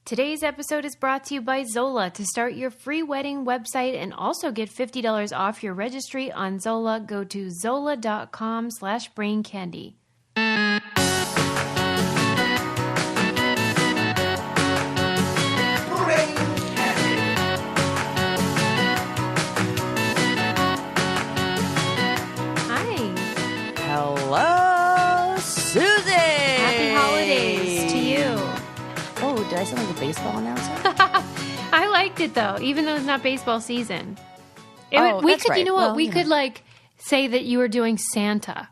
Today's episode is brought to you by Zola. To start your free wedding website and also get $50 off your registry on Zola, go to zola.com/braincandy. Hello, Susie! Happy holidays to you. Oh, did I sound like a baseball announcer? I liked it, though, even though it's not baseball season. That's right. You know what? Well, we could, say that you were doing Santa.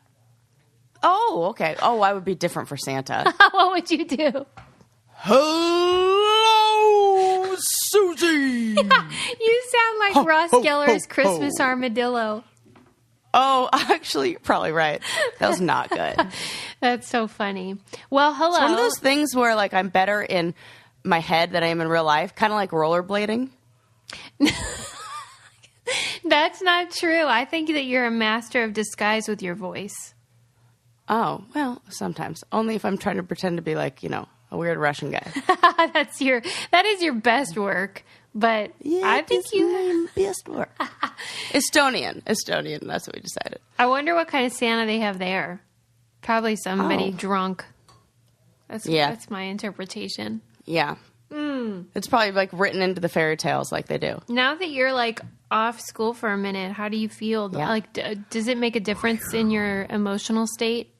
Oh, okay. Oh, I would be different for Santa. What would you do? Hello, Susie! You sound like Ross Geller's Christmas armadillo. Oh, actually, you're probably right. That was not good. That's so funny. Well, hello. It's one of those things where, I'm better in my head than I am in real life, kind of like rollerblading. That's not true. I think that you're a master of disguise with your voice. Oh, well, sometimes. Only if I'm trying to pretend to be a weird Russian guy. That is your best work. But yeah, I think you best work. Estonian. That's what we decided. I wonder what kind of Santa they have there. Probably somebody drunk. That's my interpretation. Yeah. It's probably written into the fairy tales like they do. Now that you're off school for a minute, how do you feel? Yeah. Does it make a difference in your emotional state?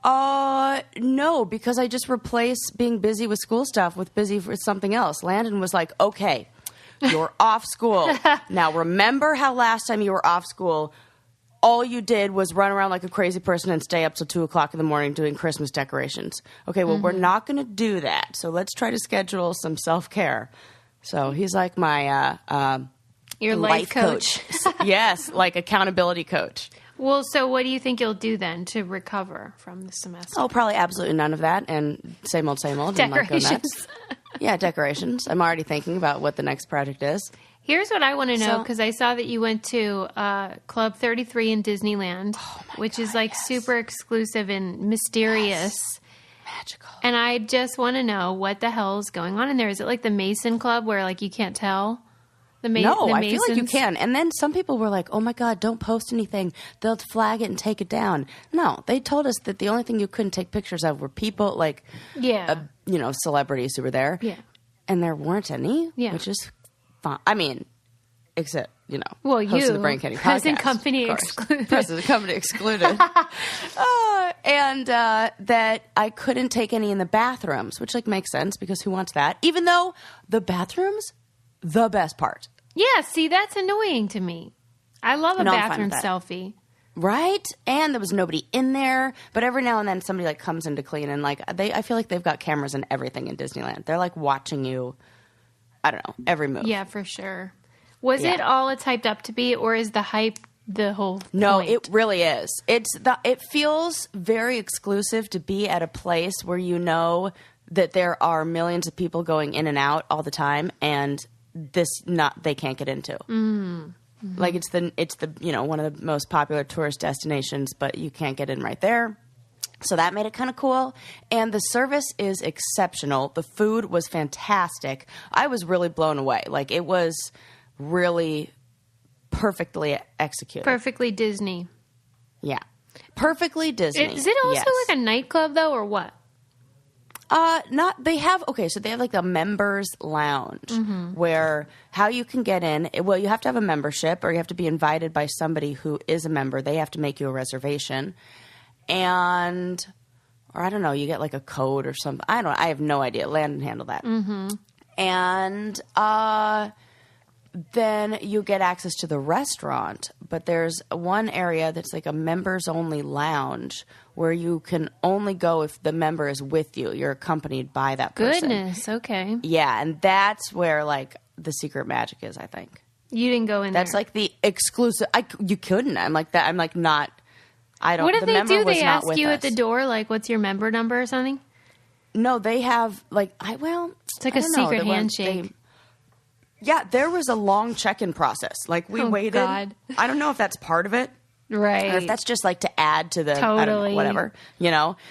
No, because I just replace being busy with school stuff with busy with something else. Landon was like, okay, you're off school. Now remember how last time you were off school, all you did was run around like a crazy person and stay up till 2:00 in the morning doing Christmas decorations. Okay, well, we're not going to do that. So let's try to schedule some self-care. So he's like my your life coach. Yes, accountability coach. Well, so what do you think you'll do then to recover from the semester? Oh, probably absolutely none of that, and same old. Decorations. Yeah, decorations. I'm already thinking about what the next project is. Here's what I want to know, because I saw that you went to Club 33 in Disneyland, which is super exclusive and mysterious. Yes. Magical. And I just want to know what the hell is going on in there. Is it like the Mason Club where you can't tell? No, I feel like you can. And then some people were like, oh my God, don't post anything. They'll flag it and take it down. No, they told us that the only thing you couldn't take pictures of were people celebrities who were there. Yeah. And there weren't any, which is fine. I mean, except, well, host of the Brain Candy podcast. Present company excluded. Present company excluded. And that I couldn't take any in the bathrooms, which makes sense because who wants that? Even though the bathrooms, the best part. Yeah, see, that's annoying to me. I love a bathroom selfie. Right? And there was nobody in there. But every now and then somebody comes in to clean and I feel like they've got cameras and everything in Disneyland. They're watching you, I don't know, every move. Yeah, for sure. Was it all it's hyped up to be, or is the hype the whole point? No, it really is. It feels very exclusive to be at a place where you know that there are millions of people going in and out all the time, and they can't get into. Mm-hmm. It's the one of the most popular tourist destinations, but you can't get in right there. So that made it kind of cool. And the service is exceptional. The food was fantastic. I was really blown away. It was really perfectly executed. Perfectly Disney. Yeah. Perfectly Disney. Is it also a nightclub though, or what? They have a members lounge where how you can get in. Well, you have to have a membership or you have to be invited by somebody who is a member. They have to make you a reservation. Or I don't know, you get a code or something. I don't know. I have no idea. Landon handled that. Mm-hmm. And, then you get access to the restaurant, but there's one area that's a members-only lounge where you can only go if the member is with you. You're accompanied by that person. Goodness, okay. Yeah, and that's where, the secret magic is, I think. You didn't go in that's there. That's the exclusive... you couldn't. I'm like that. I'm not... I don't... What if the they member do? was They not ask with you us. at the door, what's your member number or something? No, they have, It's a secret handshake. Yeah, there was a long check-in process. We waited. God. I don't know if that's part of it. Right. Or if that's just to add to the, totally. I don't know, whatever,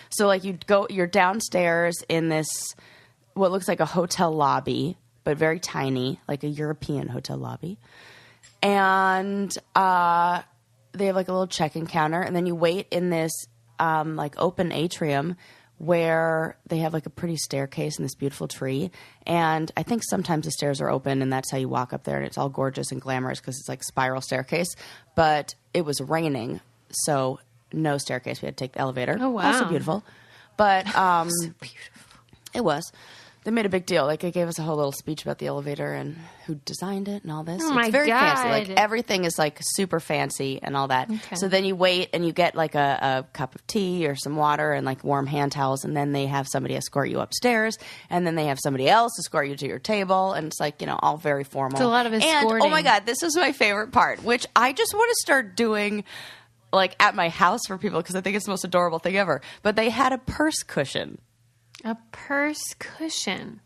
So you're downstairs in this what looks like a hotel lobby, but very tiny, like a European hotel lobby. And they have like a little check-in counter, and then you wait in this like open atrium where they have like a pretty staircase and this beautiful tree. And I think sometimes the stairs are open, and that's how you walk up there, and it's all gorgeous and glamorous because it's like spiral staircase. But it was raining, so no staircase. We had to take the elevator. Oh, wow. Also beautiful. But So beautiful. it was. They made a big deal. Like, it gave us a whole little speech about the elevator and who designed it and all this. Oh, my it's very God. fancy. Like, everything is, like, super fancy and all that. Okay. So then you wait and you get, like, a cup of tea or some water and, like, warm hand towels. And then they have somebody escort you upstairs. And then they have somebody else escort you to your table. And it's, like, you know, all very formal. It's a lot of escorting. And, oh, my God, this is my favorite part, which I just want to start doing, like, at my house for people because I think it's the most adorable thing ever. But they had a purse cushion. A purse cushion.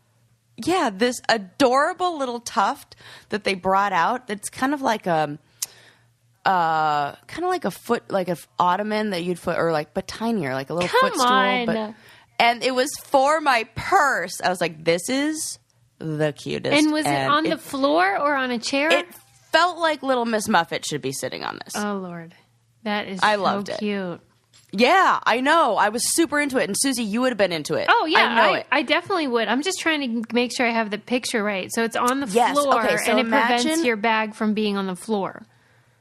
Yeah, this adorable little tuft that they brought out. It's kind of like a foot, like an ottoman that you'd or like, but tinier, like a little footstool. On. And it was for my purse. I was like, this is the cutest. And was it on the floor or on a chair? It felt like Little Miss Muffet should be sitting on this. Oh, Lord. That is I so loved it. cute. Yeah, I know. I was super into it. And Susie, you would have been into it. Oh, yeah. I know it. I definitely would. I'm just trying to make sure I have the picture right. So it's on the Yes, floor, okay, so and it imagine- prevents your bag from being on the floor.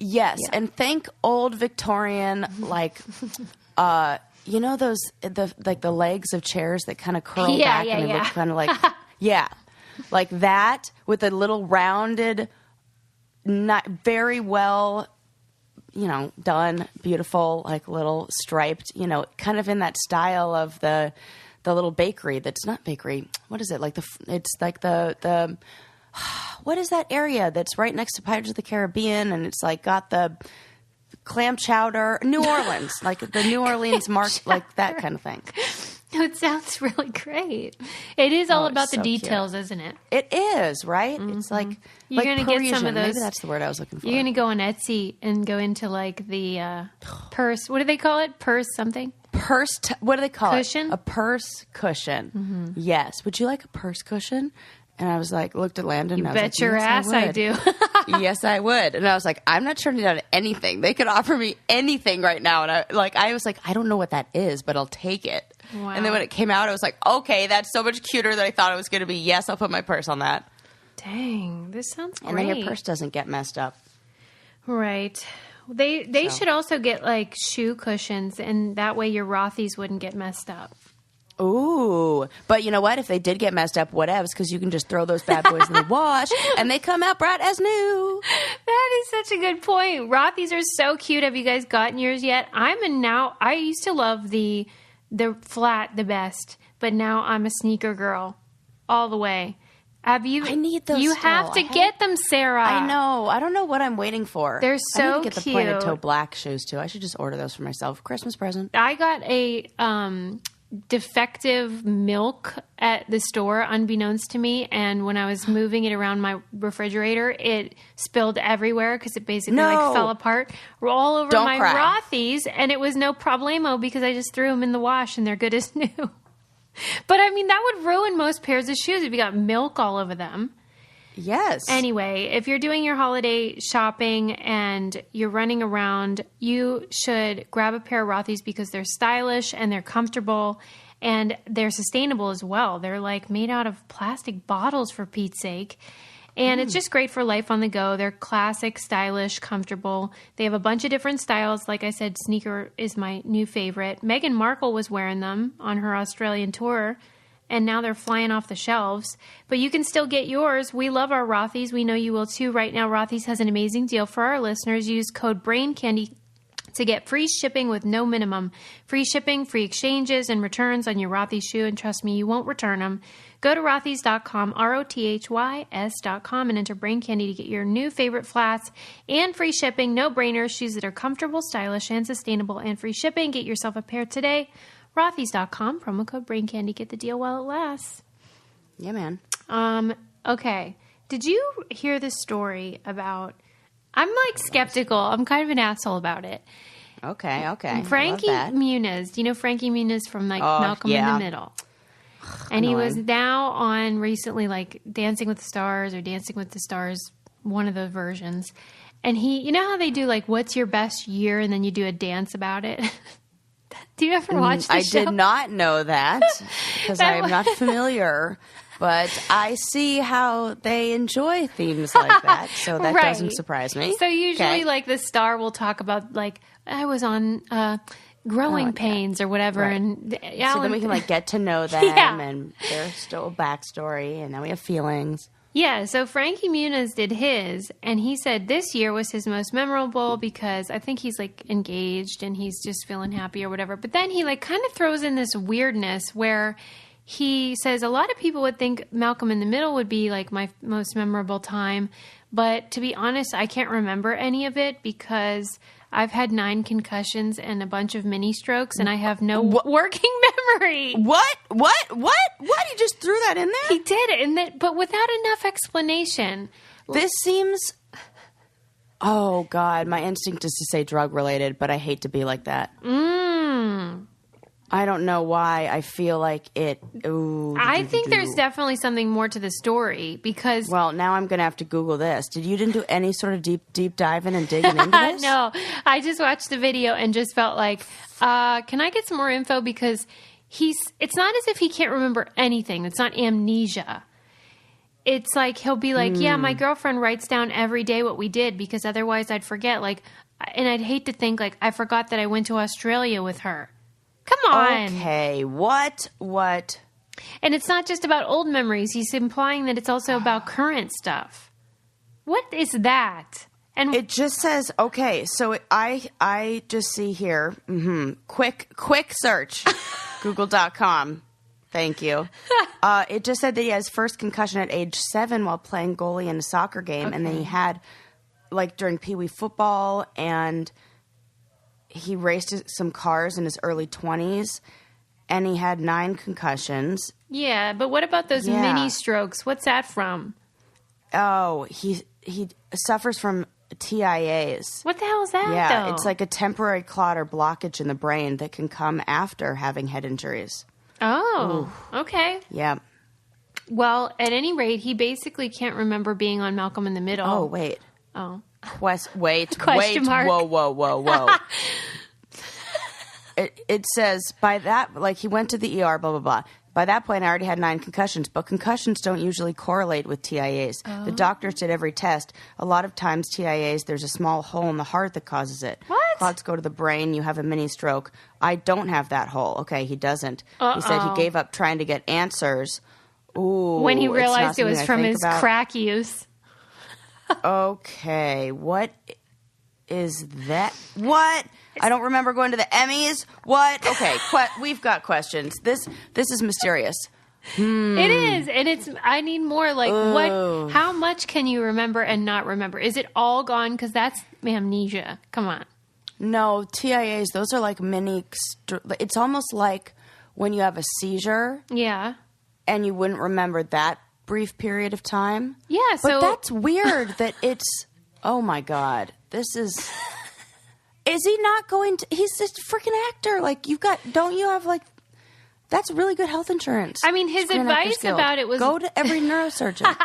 Yes, Yeah. and think old Victorian, like, you know those the legs of chairs that kind of curl Yeah, back yeah, and they yeah. look kind of like like that with a little rounded, not very well, you know, done, beautiful, like little striped, you know, kind of in that style of the little bakery. That's not bakery. What is it like? It's like the what is that area that's right next to Pirates of the Caribbean, and it's like got the clam chowder, New Orleans, like the New Orleans like that kind of thing. It sounds really great. It is all it's about the so details, isn't it? It is, right? It's like You're like gonna get some Parisian. of those- Maybe that's the word I was looking for. You're going to go on Etsy and go into like the purse. What do they call it? Purse something? Purse. What do they call Cushion? it? A purse cushion. Yes. Would you like a purse cushion? And I was like, looked at Landon. And I was Bet like, your yes, ass I would. do. Yes, I would. And I was like, I'm not turning down anything. They could offer me anything right now. And I was like, I don't know what that is, but I'll take it. Wow. And then when it came out, I was like, okay, that's so much cuter than I thought it was going to be. Yes, I'll put my purse on that. Dang, this sounds great. And then your purse doesn't get messed up. Right. They should also get like shoe cushions, and that way your Rothy's wouldn't get messed up. Ooh. But you know what? If they did get messed up, whatevs, because you can just throw those bad boys in the wash and they come out bright as new. That is such a good point. Rothy's are so cute. Have you guys gotten yours yet? I used to love the flat the best, but now I'm a sneaker girl all the way. Have you? I need those You still. have to get them, Sarah. I know. I don't know what I'm waiting for. They're I so need to get the pointed cute. toe black shoes too. I should just order those for myself. Christmas present. I got a defective milk at the store unbeknownst to me, and when I was moving it around my refrigerator, it spilled everywhere because it basically No. fell apart all over Don't my cry. Rothy's, and it was no problemo because I just threw them in the wash and they're good as new. But I mean, that would ruin most pairs of shoes if you got milk all over them. Yes. Anyway, if you're doing your holiday shopping and you're running around, you should grab a pair of Rothy's because they're stylish and they're comfortable and they're sustainable as well. They're like made out of plastic bottles, for Pete's sake. And it's just great for life on the go. They're classic, stylish, comfortable. They have a bunch of different styles. Like I said, sneaker is my new favorite. Meghan Markle was wearing them on her Australian tour, and now they're flying off the shelves. But you can still get yours. We love our Rothy's. We know you will too. Right now, Rothy's has an amazing deal for our listeners. Use code BRAINCANDY to get free shipping with no minimum. Free shipping, free exchanges, and returns on your Rothy's shoe. And trust me, you won't return them. Go to rothys.com, ROTHYS.com, and enter Brain Candy to get your new favorite flats and free shipping. No brainers, shoes that are comfortable, stylish, and sustainable, and free shipping. Get yourself a pair today. Rothys.com, promo code Brain Candy. Get the deal while it lasts. Yeah, man. Okay. Did you hear this story about... I'm like skeptical. I'm kind of an asshole about it. Okay. Frankie I love that. Muniz. Do you know Frankie Muniz from like Malcolm in yeah. the Middle? And he annoying. was now on recently, like Dancing with the Stars or Dancing with the Stars, one of the versions. And you know how they do like, what's your best year? And then you do a dance about it. Do you ever watch the show? I did not know that because I am not familiar. But I see how they enjoy themes like that, so that doesn't surprise me. So usually, like, the star will talk about, like, I was on growing pains or whatever. Right. And so then we can, like, get to know them, and there's still a backstory, and now we have feelings. Yeah, so Frankie Muniz did his, and he said this year was his most memorable because I think he's, like, engaged, and he's just feeling happy or whatever. But then he, like, kind of throws in this weirdness where... He says a lot of people would think Malcolm in the Middle would be like my most memorable time. But to be honest, I can't remember any of it because I've had 9 concussions and a bunch of mini strokes and I have no working memory. What? He just threw that in there? He did, but without enough explanation. This seems... Oh, God. My instinct is to say drug-related, but I hate to be like that. I don't know why. I feel like it... I think there's definitely something more to the story because... Well, now I'm going to have to Google this. You didn't do any sort of deep diving and digging into this? No. I just watched the video and just felt like, can I get some more info? Because it's not as if he can't remember anything. It's not amnesia. It's like he'll be like, yeah, my girlfriend writes down every day what we did because otherwise I'd forget. Like, and I'd hate to think, like, I forgot that I went to Australia with her. Come on. Okay, what? And it's not just about old memories. He's implying that it's also about current stuff. What is that? And it just says, okay, so I just see here, quick search, google.com. Thank you. It just said that he has first concussion at age 7 while playing goalie in a soccer game. And then he had, like, during Pee Wee football and... He raced some cars in his early 20s, and he had 9 concussions. Yeah, but what about those mini strokes? What's that from? Oh, he suffers from TIAs. What the hell is that, Yeah, though? it's like a temporary clot or blockage in the brain that can come after having head injuries. Oh, okay. Yeah. Well, at any rate, he basically can't remember being on Malcolm in the Middle. Oh, wait. Oh. Wait. Mark. Whoa. It says by that, like he went to the ER, blah, blah, blah. By that point, I already had 9 concussions, but concussions don't usually correlate with TIAs. Oh. The doctors did every test. A lot of times TIAs, there's a small hole in the heart that causes it. What? Clots go to the brain, you have a mini stroke. I don't have that hole. Okay, he doesn't. He said he gave up trying to get answers. Ooh, when he realized it was from his crack use. Okay, what is that? What? I don't remember going to the Emmys. What? Okay, we've got questions. This is mysterious. It is, and I need more. Like, what? How much can you remember and not remember? Is it all gone? Because that's amnesia. Come on. No, TIAs. Those are like mini. It's almost like when you have a seizure. Yeah. And you wouldn't remember that brief period of time. Yeah, but that's weird that it's, oh my God, this is he not going to, he's this freaking actor. Like don't you have like, that's really good health insurance. I mean, his advice about it was. Go to every neurosurgeon.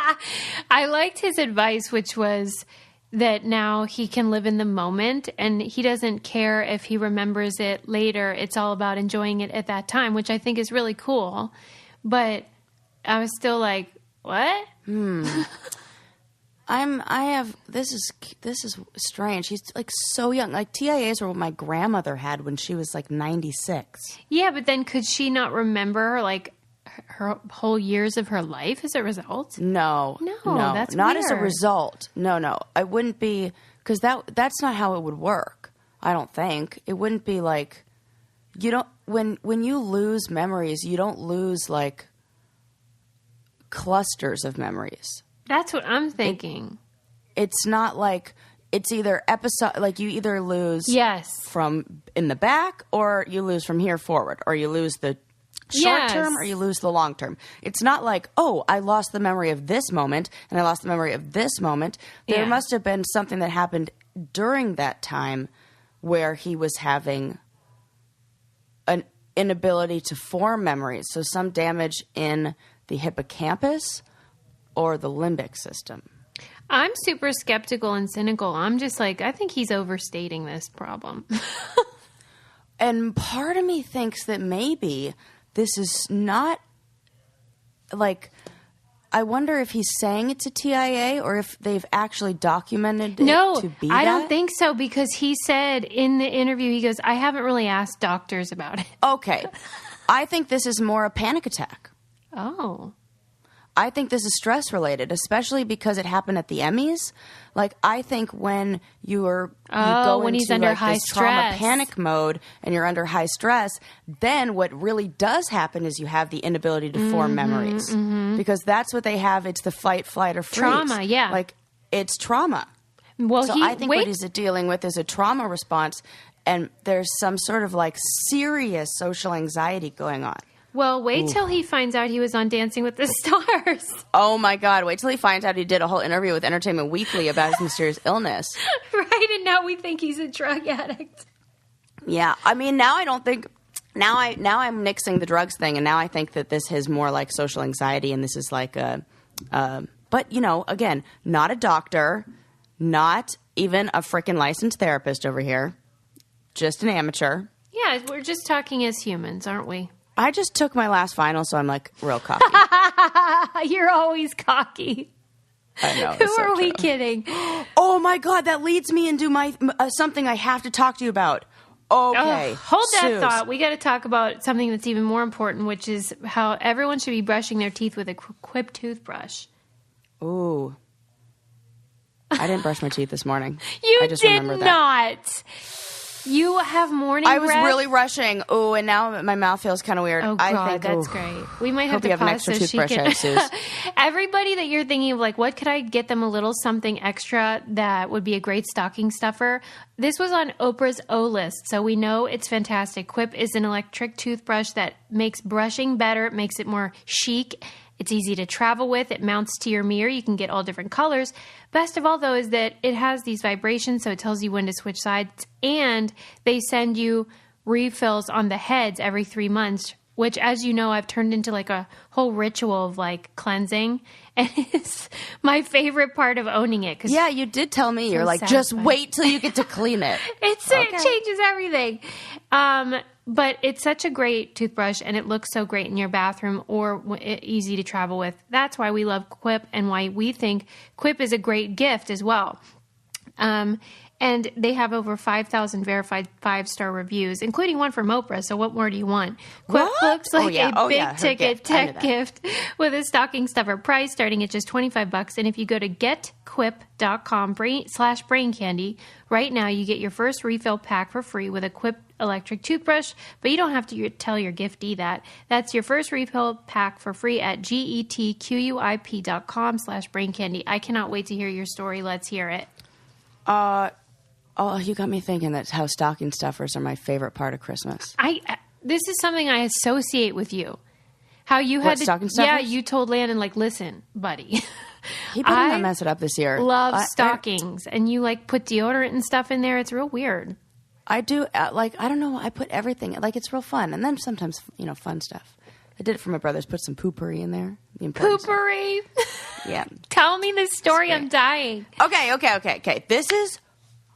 I liked his advice, which was that now he can live in the moment and he doesn't care if he remembers it later. It's all about enjoying it at that time, which I think is really cool. But I was still like, what? This is strange. He's like so young. Like TIAs are what my grandmother had when she was like 96. Yeah, but then could she not remember like her whole years of her life as a result? No, that's not weird. As a result. No, I wouldn't be, because that's not how it would work. I don't think it wouldn't be like you don't when you lose memories, you don't lose like clusters of memories. That's what I'm thinking. It's not like it's either episode, like you either lose from in the back or you lose from here forward, or you lose the short term or you lose the long term. It's not like, oh, I lost the memory of this moment and I lost the memory of this moment. There must have been something that happened during that time where he was having inability to form memories. So some damage in the hippocampus or the limbic system. I'm super skeptical and cynical. I'm just like, I think he's overstating this problem. And part of me thinks that maybe this is not like, I wonder if he's saying it's a TIA or if they've actually documented it to be that. I don't think so, because he said in the interview, he goes, I haven't really asked doctors about it. Okay. I think this is more a panic attack. Oh. I think this is stress related, especially because it happened at the Emmys. Like, I think when you go when he's into under like high this trauma stress. panic mode and you're under high stress, then what really does happen is you have the inability to form memories, because that's what they have. It's the fight, flight, or freeze. Trauma, yeah. Like, it's trauma. Well, So I think what he's dealing with is a trauma response, and there's some sort of like serious social anxiety going on. Well, wait till he finds out he was on Dancing with the Stars. Oh my God, wait till he finds out he did a whole interview with Entertainment Weekly about his mysterious illness. Right, and now we think he's a drug addict. Yeah, I mean, now I don't think... Now I'm nixing the drugs thing, and now I think that this is more like social anxiety, and this is like a... but, you know, again, not a doctor, not even a freaking licensed therapist over here, just an amateur. Yeah, we're just talking as humans, aren't we? I just took my last final, so I'm like real cocky. You're always cocky. I know. Who are we kidding? Oh my God, that leads me into my something I have to talk to you about. Okay. Hold that Suze. thought. We got to talk about something that's even more important, which is how everyone should be brushing their teeth with a Quip toothbrush. Ooh. I didn't brush my teeth this morning. You I just did remembered that. not. You have morning I was breath? really rushing. Ooh, and now my mouth feels kind of weird. Oh, I God, think, that's ooh. great. We might have Hope to you have an pause extra so she toothbrush can... there, Suze. Everybody that you're thinking of, like, what could I get them a little something extra that would be a great stocking stuffer? This was on Oprah's O list, so we know it's fantastic. Quip is an electric toothbrush that makes brushing better. It makes it more chic. It's easy to travel with. It mounts to your mirror. You can get all different colors. Best of all, though, is that it has these vibrations, so it tells you when to switch sides. And they send you refills on the heads every 3 months, which, as you know, I've turned into like a whole ritual of like cleansing. And it's my favorite part of owning it. Yeah, you did tell me. You're like, satisfying. just wait till you get to clean it. It changes everything. But it's such a great toothbrush, and it looks so great in your bathroom or easy to travel with. That's why we love Quip, and why we think Quip is a great gift as well. And they have over 5,000 verified 5-star reviews, including one from Oprah. So what more do you want? Quip looks like a big-ticket tech gift with a stocking stuffer price starting at just $25. And if you go to getquip.com/braincandy, right now you get your first refill pack for free with a Quip electric toothbrush, but you don't have to tell your giftee that. That's your first refill pack for free at getquip.com/braincandy. I cannot wait to hear your story. Let's hear it. Oh, you got me thinking that how stocking stuffers are my favorite part of Christmas. This is something I associate with you. How you had to, stocking stuffers? Yeah, you told Landon, like, listen, buddy. He better not mess it up this year. Love stockings, and you like put deodorant and stuff in there. It's real weird. I do. Like, I don't know. I put everything. Like, it's real fun, and then sometimes fun stuff. I did it for my brothers. Put some poopery in there. Poopery. Yeah. Tell me this story. I'm dying. Okay.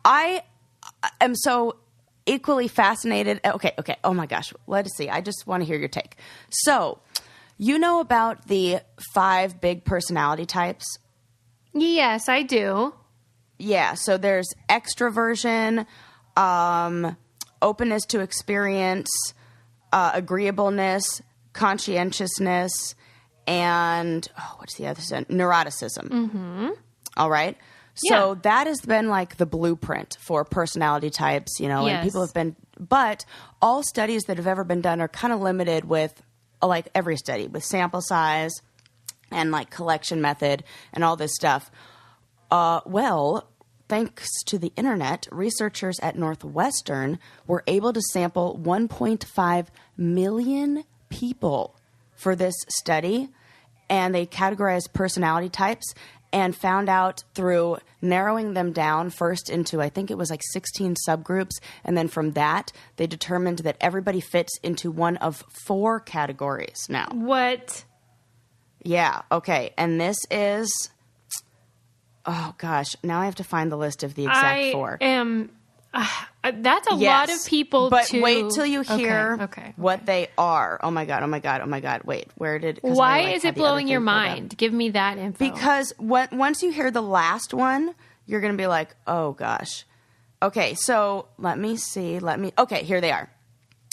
I am so equally fascinated. Okay. Oh my gosh. Let us see. I just want to hear your take. So, you know about the 5 big personality types? Yes, I do. Yeah. So there's extroversion, openness to experience, agreeableness, conscientiousness, and what's the other one? Neuroticism. Mm-hmm. All right. So that has been like the blueprint for personality types, and people have been, but all studies that have ever been done are kind of limited with, like every study, with sample size and like collection method and all this stuff. Well, thanks to the internet, researchers at Northwestern were able to sample 1.5 million people for this study, and they categorized personality types. and found out through narrowing them down first into, I think it was like 16 subgroups. And then from that, they determined that everybody fits into one of 4 categories now. What? Yeah. Okay. And this is, oh gosh, now I have to find the list of the exact 4. That's a lot of people. But wait till you hear okay. what they are. Oh my God. Wait, where did? Why is it blowing your mind? Give me that info. Because once you hear the last one, you're going to be like, oh gosh. Okay, so let me see. Okay, here they are.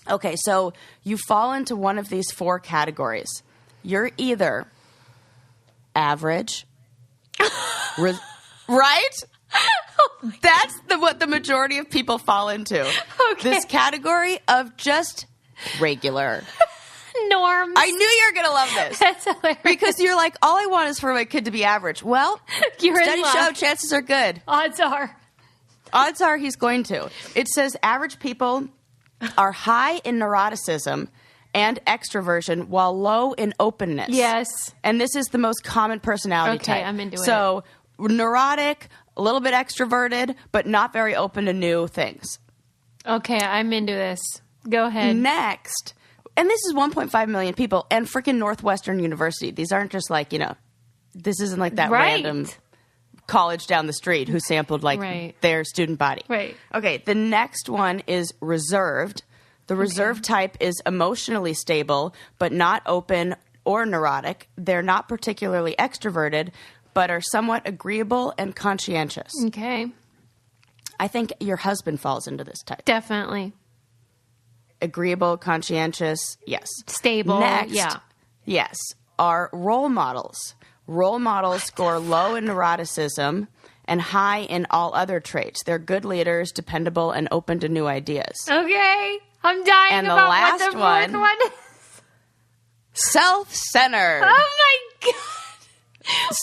Okay, so you fall into one of these 4 categories. You're either average, right? That's what the majority of people fall into. Okay. This category of just regular. Norms. I knew you were going to love this. That's hilarious. Because you're like, all I want is for my kid to be average. Well, studies show chances are good. Odds are he's going to. It says average people are high in neuroticism and extroversion while low in openness. Yes. And this is the most common personality type. Okay, I'm into it. So neurotic, a little bit extroverted, but not very open to new things. Okay, I'm into this. Go ahead. Next, and this is 1.5 million people and freaking Northwestern University. These aren't just like, this isn't like that random college down the street who sampled their student body. Right. Okay, the next one is reserved. The reserved type is emotionally stable, but not open or neurotic. They're not particularly extroverted, but are somewhat agreeable and conscientious. Okay. I think your husband falls into this type. Definitely. Agreeable, conscientious, yes. Stable, Next, yeah. Yes, are role models. Role models score low in neuroticism and high in all other traits. They're good leaders, dependable, and open to new ideas. Okay. I'm dying and about the last what the fourth one is. Self-centered. Oh my God.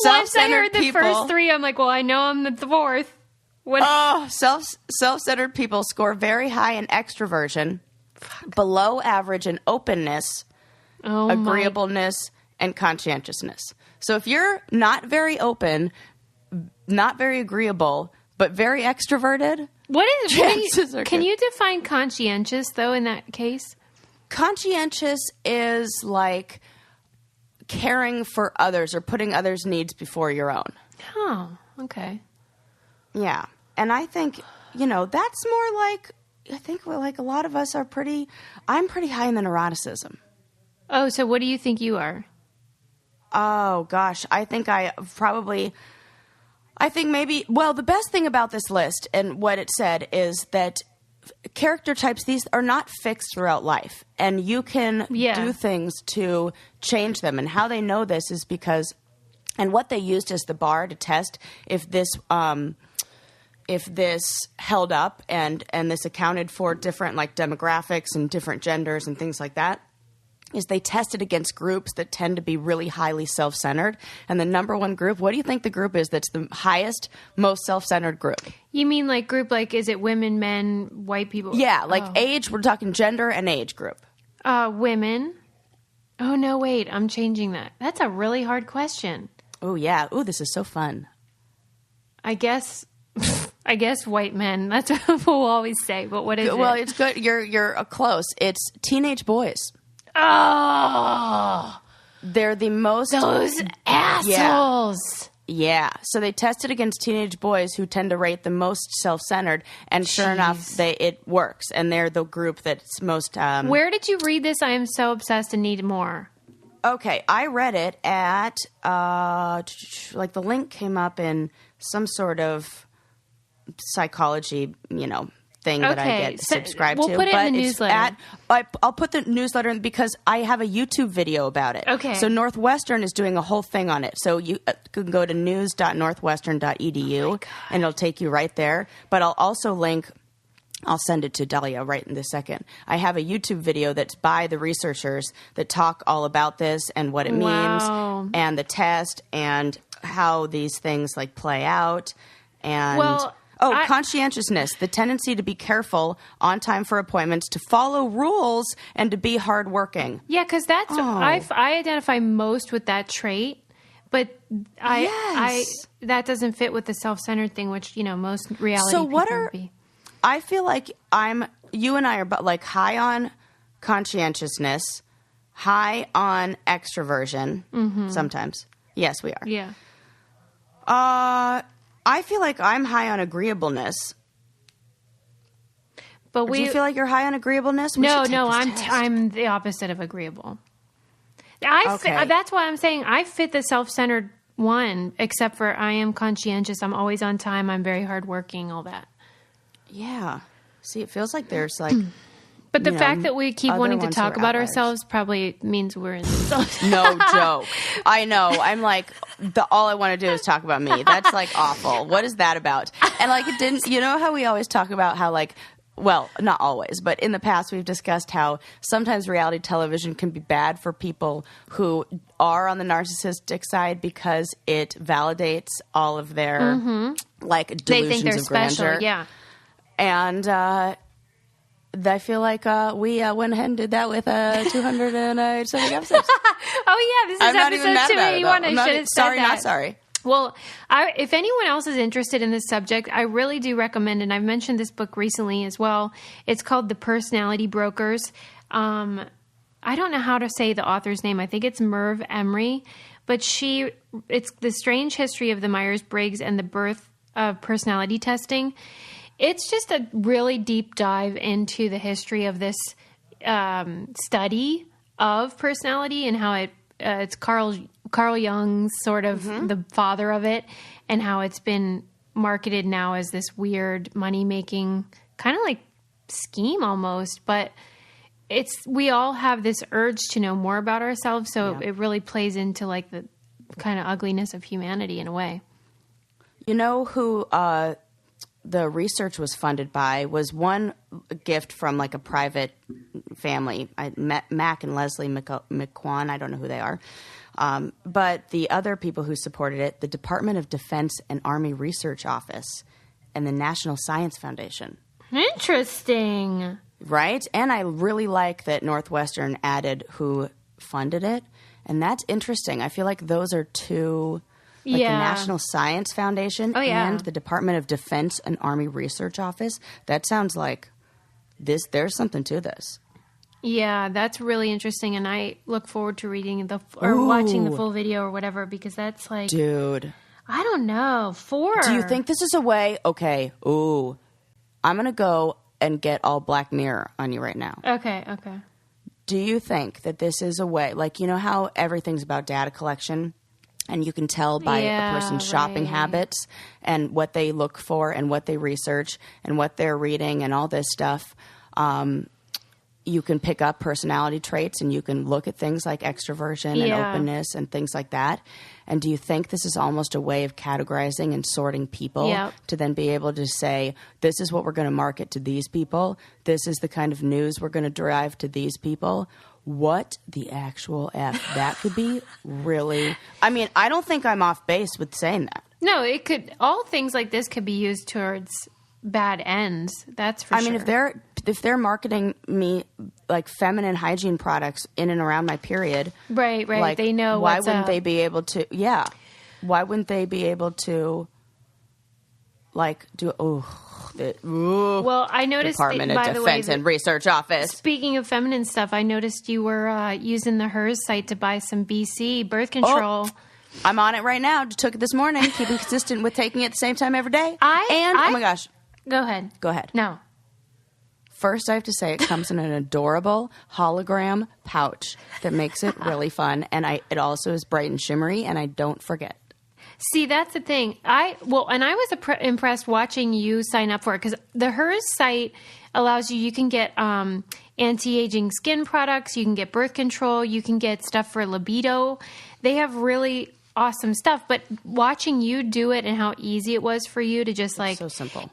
Once I heard the people, first 3, I'm like, well, I know I'm the 4th. What? Oh, self-centered people score very high in extroversion, below average in openness, agreeableness, and conscientiousness. So if you're not very open, not very agreeable, but very extroverted, can you define conscientious, though, in that case? Conscientious is like caring for others or putting others' needs before your own. Oh, okay. Yeah. And I think, that's more like, I think like a lot of us are I'm pretty high in the neuroticism. Oh, so what do you think you are? Oh, gosh. I think maybe, well, the best thing about this list and what it said is that character types, these are not fixed throughout life. And you can do things to change them. And how they know this is because, and what they used as the bar to test if this held up and this accounted for different like demographics and different genders and things like that, is they tested against groups that tend to be really highly self-centered. And the number one group, what do you think the group is that's the highest, most self-centered group? You mean like group, like is it women, men, white people? Yeah, like age, we're talking gender and age group. Women. Oh, no, wait, I'm changing that. That's a really hard question. Oh, yeah. Oh, this is so fun. I guess white men. That's what we'll always say. But what is it? Well, it's good. You're close. It's teenage boys. Oh, they're the most... Those assholes. Yeah. So they tested against teenage boys who tend to rate the most self-centered, and sure enough, it works. And they're the group that's most... Where did you read this? I am so obsessed and need more. Okay, I read it at... like the link came up in some sort of psychology, thing that I get subscribed to. We'll put it in the newsletter. I'll put the newsletter in because I have a YouTube video about it. Okay. So Northwestern is doing a whole thing on it. So you can go to news.northwestern.edu and it'll take you right there. But I'll also link... I'll send it to Delia right in this second. I have a YouTube video that's by the researchers that talk all about this and what it means and the test and how these things like play out. And conscientiousness, the tendency to be careful, on time for appointments, to follow rules, and to be hardworking. Yeah, because that's I identify most with that trait. But Yes. that doesn't fit with the self-centered thing, which, most reality So people what would be. I feel like you and I are like high on conscientiousness, high on extroversion. Sometimes. Yes, we are. Yeah. I feel like I'm high on agreeableness. But Do you feel like you're high on agreeableness? No, I'm the opposite of agreeable. That's why I'm saying I fit the self-centered one, except for I am conscientious. I'm always on time. I'm very hardworking, all that. Yeah. See, it feels like there's like... But the fact that we keep wanting to ones talk who are about outliers. ourselves probably means we're in the No joke. I know. I'm like, all I want to do is talk about me. That's like awful. What is that about? And like, it didn't, how we always talk about how like, well, not always, but in the past we've discussed how sometimes reality television can be bad for people who are on the narcissistic side because it validates all of their like delusions They think they're of grandeur. special, yeah. And, I feel like we went ahead and did that with 200 something episodes. Oh, yeah, this is I'm not even episode mad about it, 281. though. I I'm should have said sorry, that. not sorry. Well, if anyone else is interested in this subject, I really do recommend, and I've mentioned this book recently as well. It's called The Personality Brokers. I don't know how to say the author's name. I think it's Merv Emery, but it's the strange history of the Myers-Briggs and the birth of personality testing. It's just a really deep dive into the history of this study of personality and how it's Carl Jung's sort of the father of it, and how it's been marketed now as this weird money-making kind of like scheme almost. But we all have this urge to know more about ourselves, so it really plays into like the kind of ugliness of humanity in a way. You know who the research was funded by was one gift from like a private family. I met Mac and Leslie McQuan. I don't know who they are. But the other people who supported it, the Department of Defense and Army Research Office and the National Science Foundation. Interesting. Right? And I really like that Northwestern added who funded it. And that's interesting. I feel like those are two... Like the National Science Foundation and the Department of Defense and Army Research Office. That sounds like there's something to this. Yeah, that's really interesting. And I look forward to reading watching the full video or whatever, because that's like... Dude. I don't know. 4. Do you think this is a way... Okay. Ooh. I'm going to go and get all Black Mirror on you right now. Okay. Do you think that this is a way... Like, how everything's about data collection... And you can tell by a person's shopping habits and what they look for and what they research and what they're reading and all this stuff. You can pick up personality traits and you can look at things like extroversion and openness and things like that. And do you think this is almost a way of categorizing and sorting people to then be able to say, this is what we're going to market to these people. This is the kind of news we're going to drive to these people. What the actual F? That could be really... I mean, I don't think I'm off base with saying that. No, it could... All things like this could be used towards bad ends. That's for sure. I mean, if they're marketing me like feminine hygiene products in and around my period... Right. Like, they know why what's wouldn't up. they be able to... Yeah. Why wouldn't they be able to like do... Well, I noticed Department of Defense and Research Office. Speaking of feminine stuff, I noticed you were using the HERS site to buy some BC birth control. Oh, I'm on it right now. Just took it this morning, keeping consistent with taking it at the same time every day. Oh my gosh. Go ahead. Go ahead. No. First, I have to say it comes in an adorable hologram pouch that makes it really fun. And it also is bright and shimmery, and I don't forget. See, that's the thing. I was impressed watching you sign up for it, because the HERS site allows you can get anti-aging skin products, you can get birth control, you can get stuff for libido. They have really awesome stuff. But watching you do it and how easy it was for you to just like... So simple.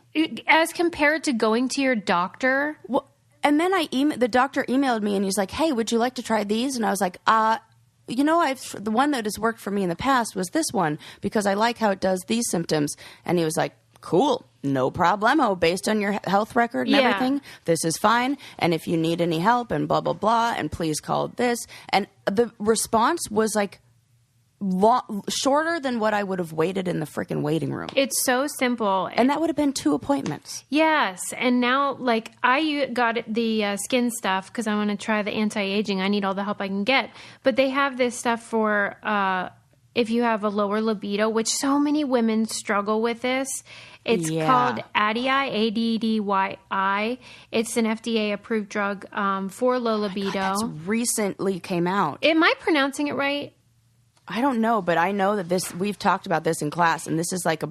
As compared to going to your doctor... Well, and then the doctor emailed me and he's like, hey, would you like to try these? And I was like, the one that has worked for me in the past was this one because I like how it does these symptoms. And he was like, cool, no problemo. Based on your health record and everything, this is fine. And if you need any help and blah, blah, blah, and please call this. And the response was like shorter than what I would have waited in the freaking waiting room. It's so simple. And that would have been 2 appointments. Yes. And now, like, I got the skin stuff because I want to try the anti-aging. I need all the help I can get. But they have this stuff for if you have a lower libido, which so many women struggle with this. It's called Addyi, Addyi. It's an FDA-approved drug for low libido. That's recently came out. Am I pronouncing it right? I don't know, but I know that we've talked about this in class, and this is like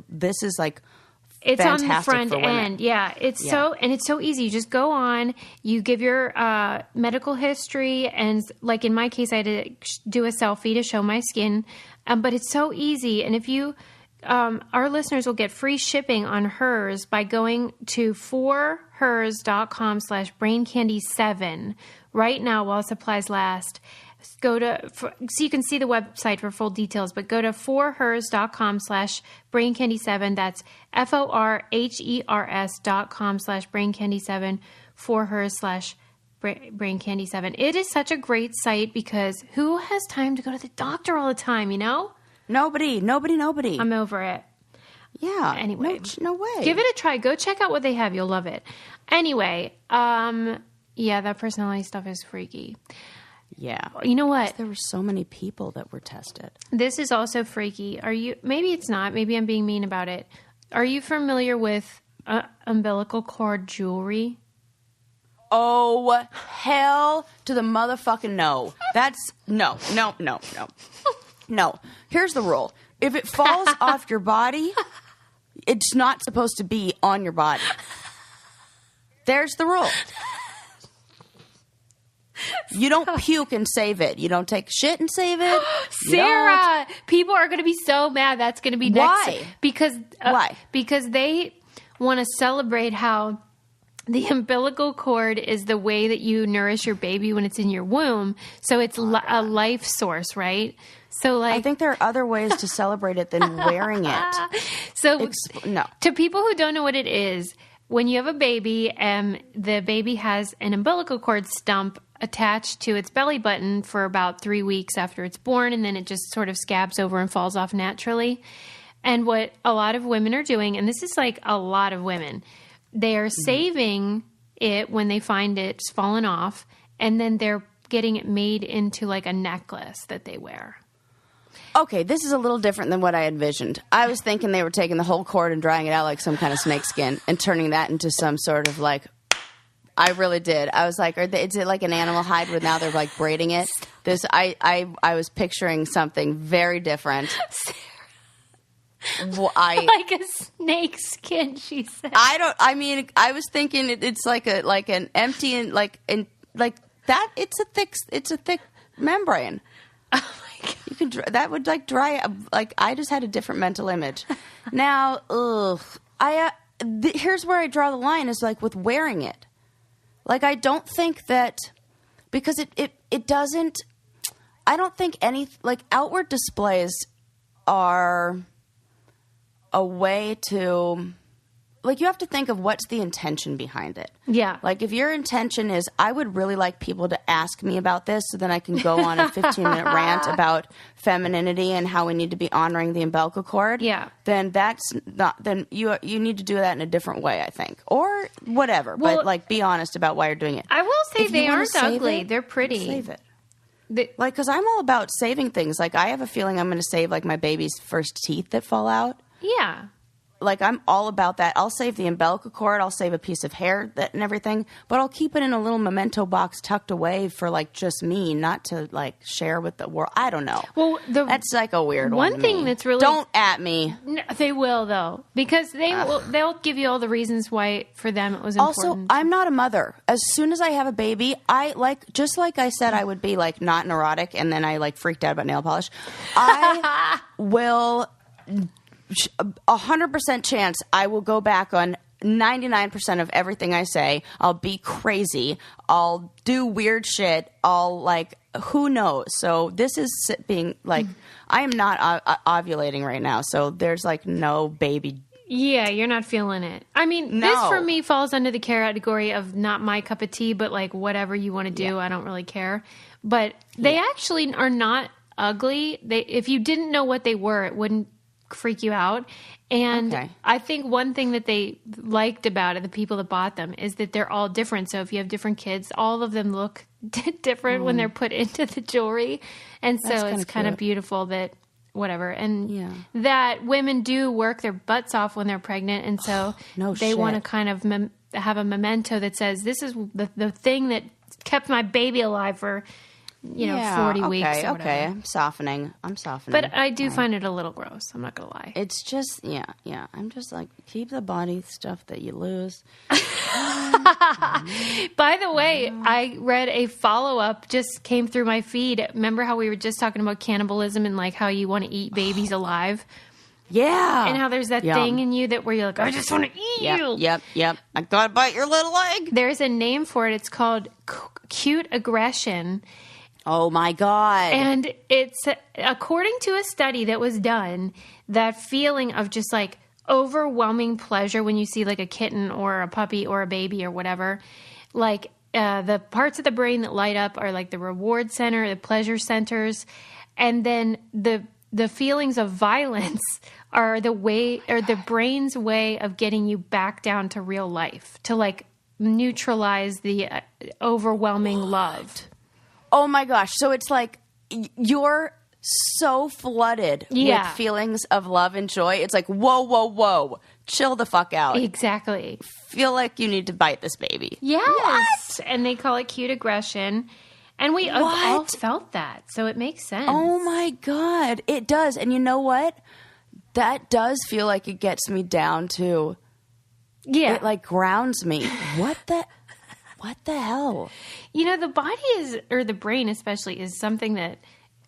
it's fantastic on the front for women. end. Yeah. It's so easy. You just go on, you give your medical history, and like in my case, I had to do a selfie to show my skin. But it's so easy. And if you, our listeners will get free shipping on hers by going to forhers.com/braincandy7 right now while supplies last. So you can see the website for full details, but go to forhers.com/braincandy7. That's forhers.com/braincandy7, forhers/braincandy7. It is such a great site because who has time to go to the doctor all the time, you know? Nobody. I'm over it. Yeah. Anyway. No way. Give it a try. Go check out what they have. You'll love it. Anyway, that personality stuff is freaky. Yeah. You know what? There were so many people that were tested. This is also freaky. Maybe it's not. Maybe I'm being mean about it. Are you familiar with umbilical cord jewelry? Oh, hell to the motherfucking no. That's no. No. Here's the rule. If it falls off your body, it's not supposed to be on your body. There's the rule. You don't puke and save it. You don't take shit and save it. Sarah, people are going to be so mad. That's going to be next. Why? Why? Because they want to celebrate how the umbilical cord is the way that you nourish your baby when it's in your womb. So it's a life source, right? So, like, I think there are other ways to celebrate it than wearing it. So, no. To people who don't know what it is, when you have a baby and the baby has an umbilical cord stump attached to its belly button for about 3 weeks after it's born, and then it just sort of scabs over and falls off naturally. And what a lot of women are doing, and this is like a lot of women, they are saving it when they find it's fallen off, and then they're getting it made into like a necklace that they wear. Okay, this is a little different than what I envisioned. I was thinking they were taking the whole cord and drying it out like some kind of snake skin and turning that into some sort of like... I really did. I was like, is it like an animal hide where now they're like braiding it? I was picturing something very different. Like a snake skin, she said. I was thinking it's like an empty and like that. It's a thick membrane. Oh my God. You can that would like dry. Like I just had a different mental image. Now, here's where I draw the line is like with wearing it. Like, I don't think that, because it doesn't, I don't think like, outward displays are a way to, like, you have to think of what's the intention behind it. Yeah. Like, if your intention is, I would really like people to ask me about this so then I can go on a 15-minute rant about femininity and how we need to be honoring the umbilical cord. Yeah. Then that's not, then you need to do that in a different way, I think. Or whatever. Well, but, like, be honest about why you're doing it. I will say if they aren't ugly. They're pretty. Save it. Like, because I'm all about saving things. Like, I have a feeling I'm going to save, like, my baby's first teeth that fall out. Yeah. Like, I'm all about that. I'll save the umbilical cord. I'll save a piece of hair and everything. But I'll keep it in a little memento box tucked away for, like, just me, not to, like, share with the world. I don't know. Well, that's, like, a weird one One thing that's really... Don't at me. No, they will, though. Because they'll give you all the reasons why, for them, it was important. Also, I'm not a mother. As soon as I have a baby, just like I said I would be, like, not neurotic, and then I, like, freaked out about nail polish. I will... 100% chance I will go back on 99% of everything I say. I'll be crazy. I'll do weird shit. I'll like, who knows? So this is being like, I am not ovulating right now. So there's like no baby. Yeah, you're not feeling it. I mean, No. This for me falls under the category of not my cup of tea, but like whatever you want to do, I don't really care. But they actually are not ugly. If you didn't know what they were, it wouldn't freak you out. And I think one thing that they liked about it, the people that bought them, is that they're all different. So if you have different kids, all of them look different when they're put into the jewelry. And so it's kind of beautiful that whatever. And that women do work their butts off when they're pregnant. And so they want to kind of have a memento that says, this is the thing that kept my baby alive for 40 weeks or whatever. Okay, I'm softening. But I do find it a little gross. I'm not going to lie. It's just, I'm just like, keep the body stuff that you lose. By the way, I read a follow-up, just came through my feed. Remember how we were just talking about cannibalism and like how you want to eat babies alive? Yeah. And how there's that thing in you where you're like, I just want to eat you. Yep. I gotta bite your little leg. There's a name for it. It's called cute aggression. Oh my God. And it's, according to a study that was done, that feeling of just like overwhelming pleasure when you see like a kitten or a puppy or a baby or whatever, like the parts of the brain that light up are like the reward center, the pleasure centers. And then the feelings of violence are the brain's way of getting you back down to real life, to like neutralize the overwhelming love. Oh my gosh. So it's like you're so flooded with feelings of love and joy. It's like, whoa. Chill the fuck out. Exactly. Feel like you need to bite this baby. Yes. What? And they call it cute aggression. And we all felt that. So it makes sense. Oh my God. It does. And you know what? That does feel like it gets me down to... Yeah. It like grounds me. What the hell? The body or the brain especially, is something that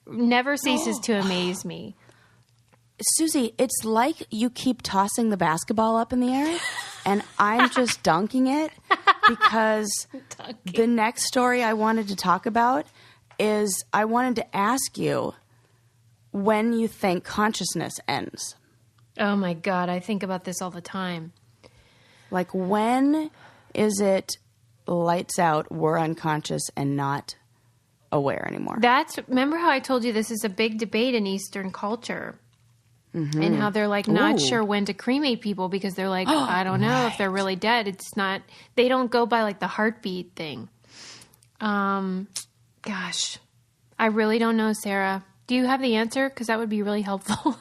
never ceases to amaze me. Susie, it's like you keep tossing the basketball up in the air and I'm just dunking it because the next story I wanted to talk about is I wanted to ask you when you think consciousness ends. Oh my God, I think about this all the time. Like, when is it lights out, we're unconscious and not aware anymore? Remember how I told you this is a big debate in Eastern culture, and how they're like not sure when to cremate people because they're like, I don't know if they're really dead. It's not, they don't go by like the heartbeat thing. Gosh, I really don't know, Sarah. Do you have the answer? Because that would be really helpful.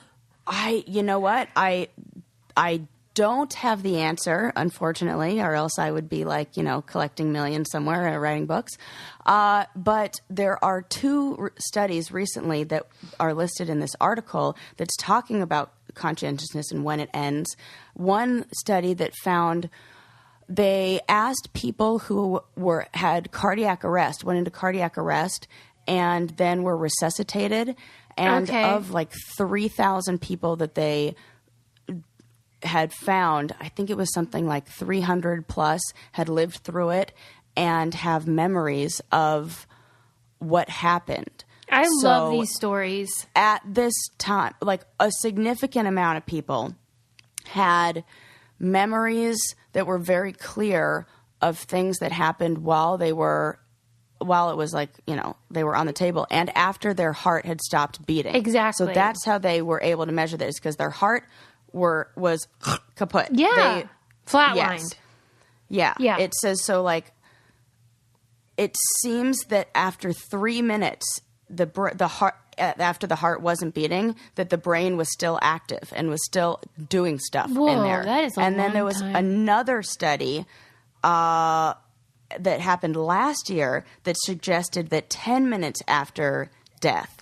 You know what? I don't have the answer, unfortunately, or else I would be like, collecting millions somewhere and writing books. But there are two studies recently that are listed in this article that's talking about conscientiousness and when it ends. One study that found they asked people who had cardiac arrest, went into cardiac arrest, and then were resuscitated. And of like 3,000 people that they had found, I think it was something like 300 plus had lived through it and have memories of what happened. I love these stories. At this time, like a significant amount of people had memories that were very clear of things that happened while it was like, they were on the table and after their heart had stopped beating. Exactly. So that's how they were able to measure this, because their heart was kaput. Yeah. Flatlined. Yes. Yeah. It says, so like, it seems that after 3 minutes, the heart, after the heart wasn't beating, that the brain was still active and was still doing stuff in there. That is a long time. And then there was another study, that happened last year that suggested that 10 minutes after death,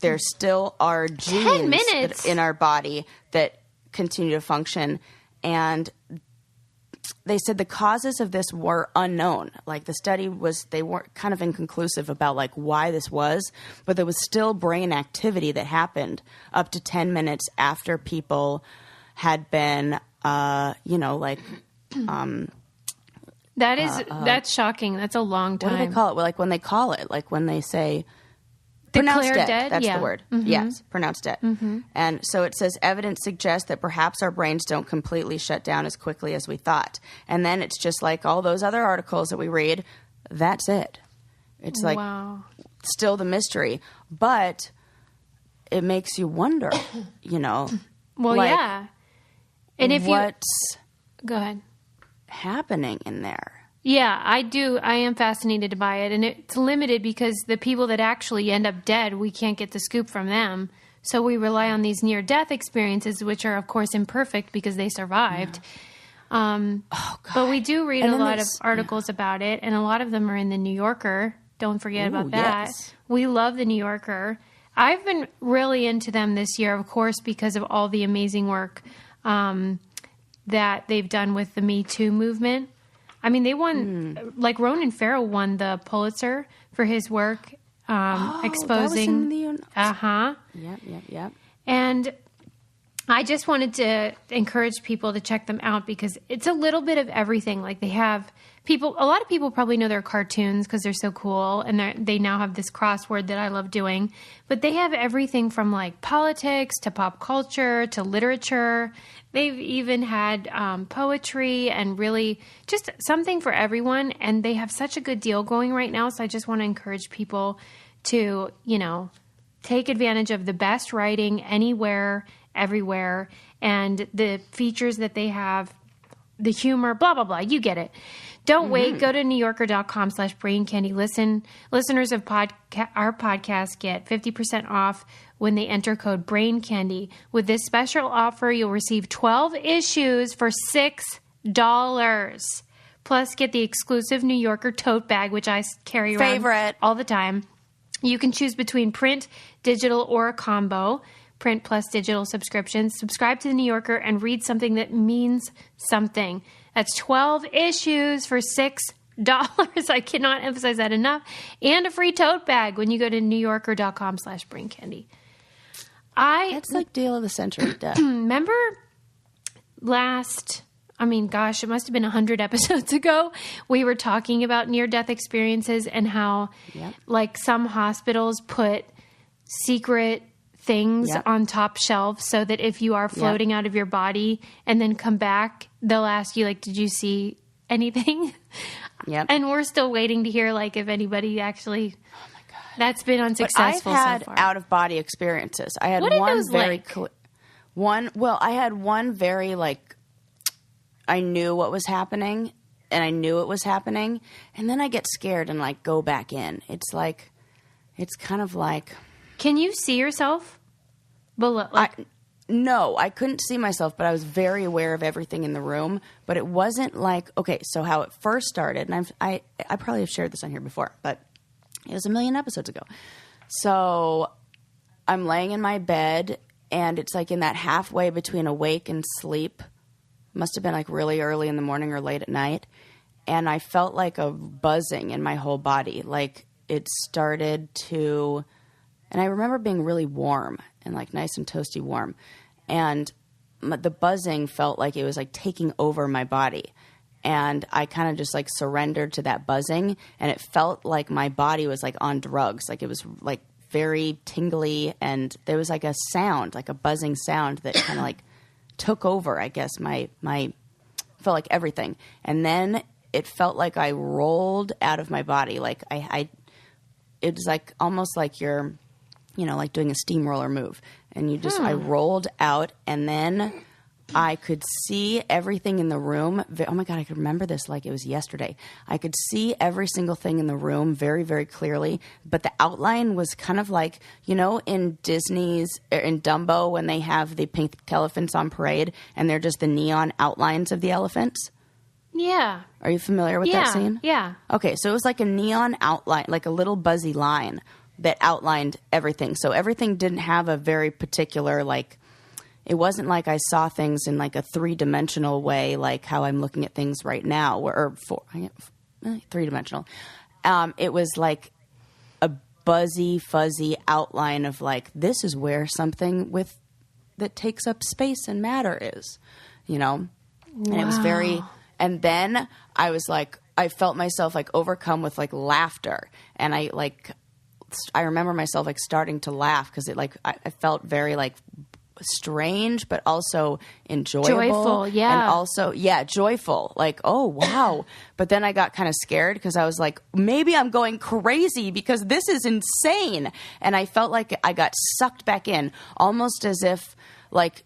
there still are genes in our body that continue to function. And they said the causes of this were unknown. Like the study they weren't kind of inconclusive about like why this was, but there was still brain activity that happened up to 10 minutes after people had been, that's shocking. That's a long time. What do they call it? Well, like when they call it, like when they say pronounced pronounced dead. That's the word. Mm-hmm. Yes, pronounced dead. Mm-hmm. And so it says evidence suggests that perhaps our brains don't completely shut down as quickly as we thought. And then it's just like all those other articles that we read. That's it. It's like, wow. still the mystery. But it makes you wonder, you know. Well, like, yeah. And if what's go ahead. happening in there? Yeah, I do. I am fascinated by it. And it's limited because the people that actually end up dead, we can't get the scoop from them. So we rely on these near-death experiences, which are, of course, imperfect because they survived. But we do read a lot of articles about it, and a lot of them are in the New Yorker. Don't forget about that. Yes. We love the New Yorker. I've been really into them this year, of course, because of all the amazing work that they've done with the Me Too movement. I mean, they won, like Ronan Farrow won the Pulitzer for his work exposing. Yep. And I just wanted to encourage people to check them out because it's a little bit of everything. Like they have people, a lot of people probably know their cartoons because they're so cool. And they now have this crossword that I love doing. But they have everything from like politics to pop culture to literature. They've even had poetry and really just something for everyone. And they have such a good deal going right now. So I just want to encourage people to, you know, take advantage of the best writing anywhere, everywhere, and the features that they have, the humor, blah, blah, blah. You get it. Don't wait. Go to newyorker.com/braincandy. Listeners of our podcast get 50% off when they enter code BRAINCANDY. With this special offer, you'll receive 12 issues for $6. Plus, get the exclusive New Yorker tote bag, which I carry around all the time. You can choose between print, digital, or a combo. Print plus digital subscriptions. Subscribe to the New Yorker and read something that means something. That's 12 issues for $6. I cannot emphasize that enough. And a free tote bag when you go to newyorker.com/braincandy. That's like deal of the century. Remember it must have been 100 episodes ago. We were talking about near-death experiences and how like some hospitals put secret things on top shelves so that if you are floating out of your body and then come back, they'll ask you like, did you see anything? Yep. And we're still waiting to hear like if anybody actually, that's been unsuccessful But I've had so far. out of body experiences. I had What did one those very like? I had one very like I knew what was happening and I knew it was happening and then I get scared and like go back in. It's like it's kind of like, can you see yourself below? No, I couldn't see myself, but I was very aware of everything in the room. But it wasn't like, okay, so how it first started, and I probably have shared this on here before, but it was a million episodes ago. So I'm laying in my bed, and it's like in that halfway between awake and sleep. Must have been like really early in the morning or late at night. And I felt like a buzzing in my whole body. Like it started to... And I remember being really warm and like nice and toasty warm. And the buzzing felt like it was like taking over my body. And I kind of just like surrendered to that buzzing. And it felt like my body was like on drugs. Like it was like very tingly. And there was like a sound, like a buzzing sound that kind of like took over, I guess, my felt like everything. And then it felt like I rolled out of my body. Like it was like almost like you're, you know, like doing a steamroller move. And you just, I rolled out and then I could see everything in the room. Oh my God, I could remember this like it was yesterday. I could see every single thing in the room very, very clearly. But the outline was kind of like, you know, in Disney's, in Dumbo when they have the pink elephants on parade and they're just the neon outlines of the elephants. Yeah. Are you familiar with that scene? Yeah. Okay, so it was like a neon outline, like a little buzzy line that outlined everything. So everything didn't have a very particular, like, it wasn't like I saw things in like a three-dimensional way, like how I'm looking at things right now, or three-dimensional. It was like a buzzy, fuzzy outline of like, this is where something that takes up space and matter is, you know? And it was very... And then I was like, I felt myself like overcome with like laughter. And I remember myself like starting to laugh because it like, I felt very like strange, but also enjoyable. Joyful, yeah. And also, joyful. Like, oh, wow. But then I got kind of scared because I was like, maybe I'm going crazy because this is insane. And I felt like I got sucked back in, almost as if like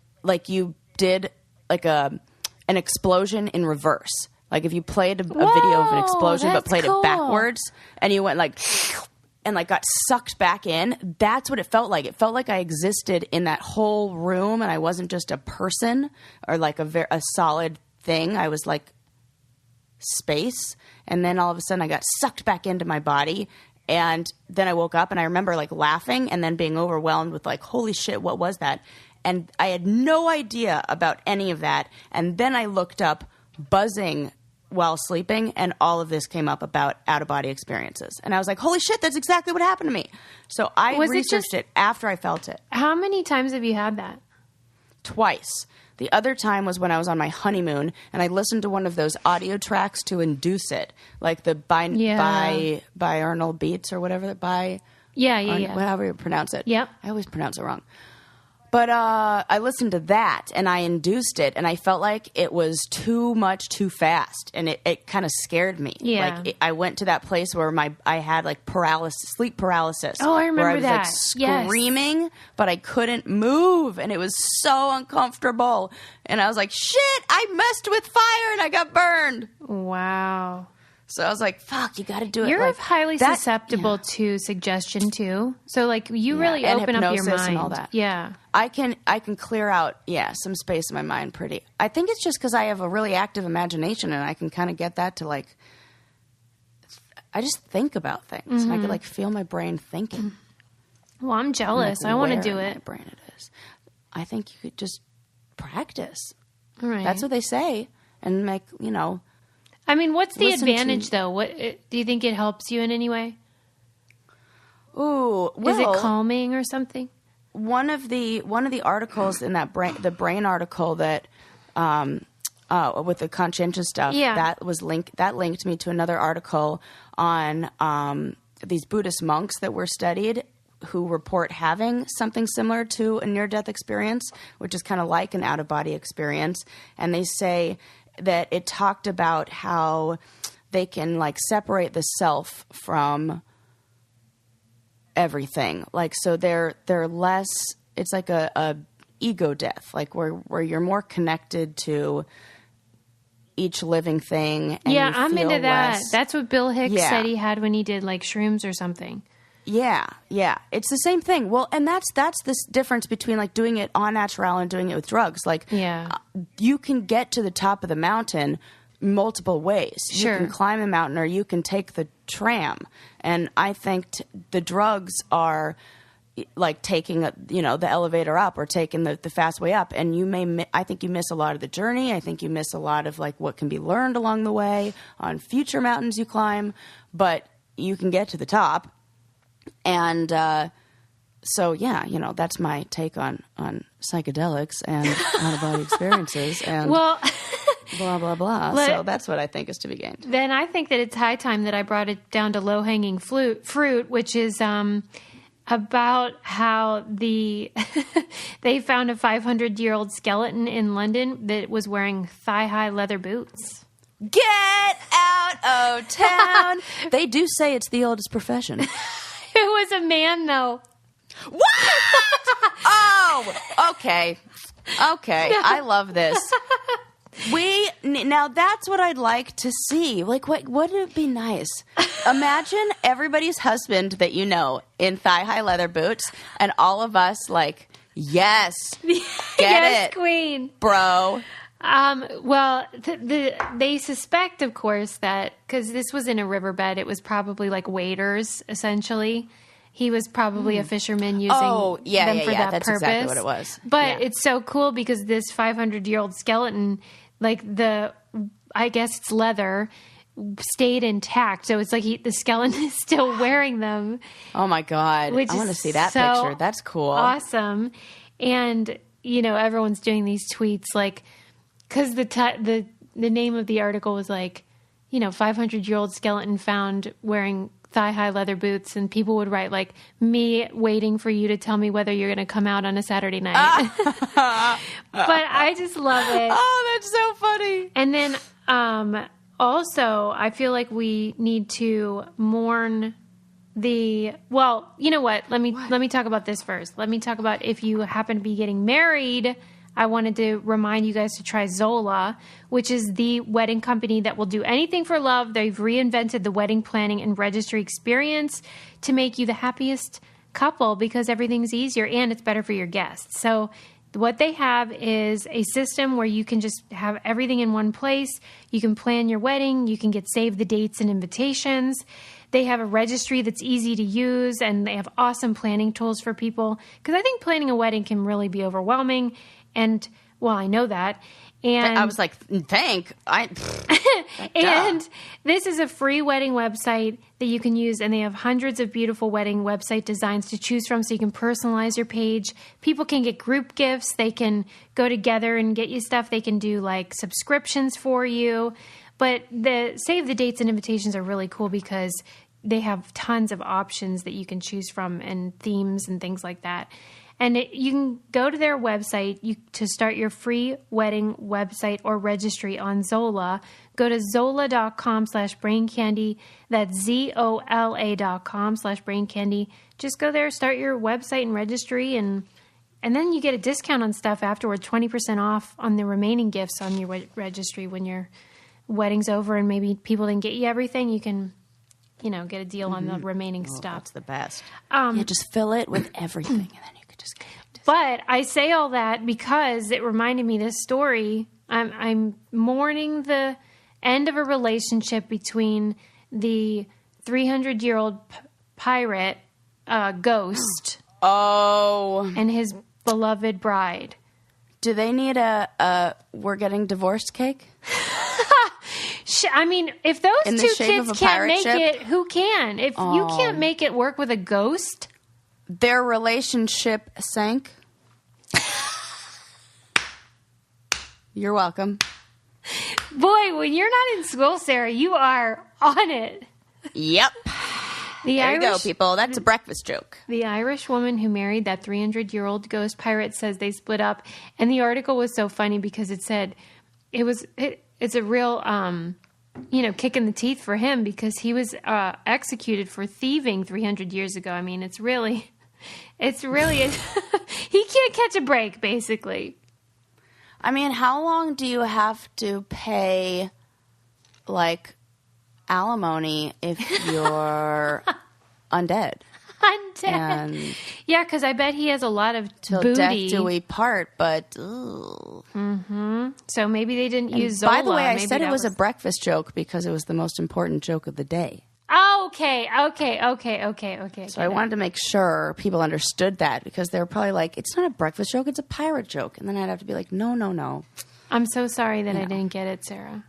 you did like an explosion in reverse. Like if you played a video of an explosion but played it backwards and you went like... and like got sucked back in. That's what it felt like. It felt like I existed in that whole room and I wasn't just a person or like a solid thing. I was like space. And then all of a sudden I got sucked back into my body. And then I woke up and I remember like laughing and then being overwhelmed with like, holy shit, what was that? And I had no idea about any of that. And then I looked up buzzing while sleeping, and all of this came up about out-of-body experiences. And I was like, holy shit, that's exactly what happened to me. So I researched it after I felt it. How many times have you had that? Twice. The other time was when I was on my honeymoon, and I listened to one of those audio tracks to induce it, like the binaural beats or whatever. However you pronounce it. Yep. I always pronounce it wrong. But I listened to that, and I induced it, and I felt like it was too much too fast, and it kind of scared me. Yeah. Like I went to that place where I had like sleep paralysis. Oh, I remember where I was that. like screaming, but I couldn't move, and it was so uncomfortable. And I was like, shit, I messed with fire, and I got burned. Wow. So I was like, fuck, you got to do it. You're like highly susceptible to suggestion too. So like you really open up your mind. And all that. Yeah. I can clear out, some space in my mind pretty. I think it's just because I have a really active imagination and I can kind of get that to like, I just think about things and I can like feel my brain thinking. Well, I'm jealous. Like I want to do where in it. my brain it is. I think you could just practice. All right. That's what they say. And make, I mean, what's the advantage, though? What do you think it helps you in any way? Ooh, well, is it calming or something? One of the articles in the brain article that with the conscientious stuff that linked me to another article on these Buddhist monks that were studied who report having something similar to a near-death experience, which is kind of like an out-of-body experience, and they say that it talked about how they can like separate the self from everything. Like, so they're less, it's like a ego death, like where you're more connected to each living thing. And I'm into that. That's what Bill Hicks said he had when he did like shrooms or something. Yeah. It's the same thing. Well, and that's this difference between like doing it en natural and doing it with drugs. Like, you can get to the top of the mountain multiple ways. Sure. You can climb a mountain or you can take the tram. And I think the drugs are like taking the elevator up or taking the fast way up. And I think you miss a lot of the journey. I think you miss a lot of like what can be learned along the way on future mountains you climb. But you can get to the top. And so, that's my take on psychedelics and out-of-body experiences and blah, blah, blah. So that's what I think is to be gained. Then I think that it's high time that I brought it down to low-hanging fruit, which is about how they found a 500-year-old skeleton in London that was wearing thigh-high leather boots. Get out of town! They do say it's the oldest profession. It was a man, though. What? Oh, okay. I love this. Now that's what I'd like to see. Like, wouldn't it be nice? Imagine everybody's husband that you know in thigh-high leather boots, and all of us like, yes, yes, it, queen, bro. Well, they suspect, of course, that because this was in a riverbed, it was probably like waders, essentially. He was probably a fisherman using them for that That's purpose. Exactly what it was. But it's so cool because this 500-year-old skeleton, like I guess it's leather, stayed intact. So it's like the skeleton is still wearing them. Oh my God. I want to see that picture. That's cool. Awesome. And, everyone's doing these tweets like, because the name of the article was like, 500-year-old skeleton found wearing thigh-high leather boots, and people would write like, me waiting for you to tell me whether you're going to come out on a Saturday night. But I just love it. Oh, that's so funny. And then also, I feel like we need to mourn well, you know what? Let me talk about this first. Let me talk about if you happen to be getting married. I wanted to remind you guys to try Zola, which is the wedding company that will do anything for love. They've reinvented the wedding planning and registry experience to make you the happiest couple because everything's easier and it's better for your guests. So what they have is a system where you can just have everything in one place. You can plan your wedding. You can get saved the dates and invitations. They have a registry that's easy to use, and they have awesome planning tools for people. Because I think planning a wedding can really be overwhelming. And, well, I know that. And I was like, and this is a free wedding website that you can use, and they have hundreds of beautiful wedding website designs to choose from, so you can personalize your page. People can get group gifts. They can go together and get you stuff. They can do, like, subscriptions for you. But the save the dates and invitations are really cool because they have tons of options that you can choose from and themes and things like that. And you can go to their website to start your free wedding website or registry on Zola. Go to zola.com/braincandy. That's ZOLA.com/braincandy. Just go there, start your website and registry, and then you get a discount on stuff afterwards, 20% off on the remaining gifts on your registry when your wedding's over and maybe people didn't get you everything. You can, get a deal on the remaining stuff. That's the best. Just fill it with everything and then you could just get it. But I say all that because it reminded me this story. I'm mourning the end of a relationship between the 300-year-old pirate ghost and his beloved bride. Do they need a we're getting divorced cake? I mean, if those two kids can't make it, who can? If you can't make it work with a ghost? Their relationship sank. You're welcome. Boy, when you're not in school, Sarah, you are on it. Yep. There you go, people. That's a breakfast joke. The Irish woman who married that 300-year-old ghost pirate says they split up. And the article was so funny because it said it's a real, kick in the teeth for him because he was executed for thieving 300 years ago. I mean, it's really, he can't catch a break, basically. I mean, how long do you have to pay, like, alimony if you're undead? Undead. Yeah, because I bet he has a lot of till booty. Death do we part, but so maybe they didn't use Zola. By the way, I said it was a breakfast joke because it was the most important joke of the day. Okay. So I wanted to make sure people understood that because they were probably like, it's not a breakfast joke, it's a pirate joke. And then I'd have to be like, no. I'm so sorry that I didn't get it, Sarah.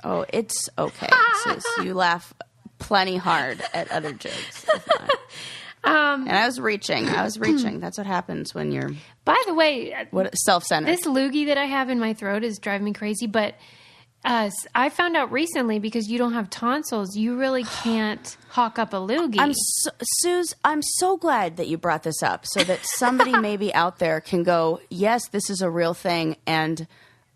Oh, it's okay. Sis, you laugh plenty hard at other jokes. And I was reaching. That's what happens when you're... By the way... self-centered. This loogie that I have in my throat is driving me crazy, but I found out recently because you don't have tonsils, you really can't hawk up a loogie. Suze, I'm so glad that you brought this up so that somebody maybe out there can go, yes, this is a real thing, and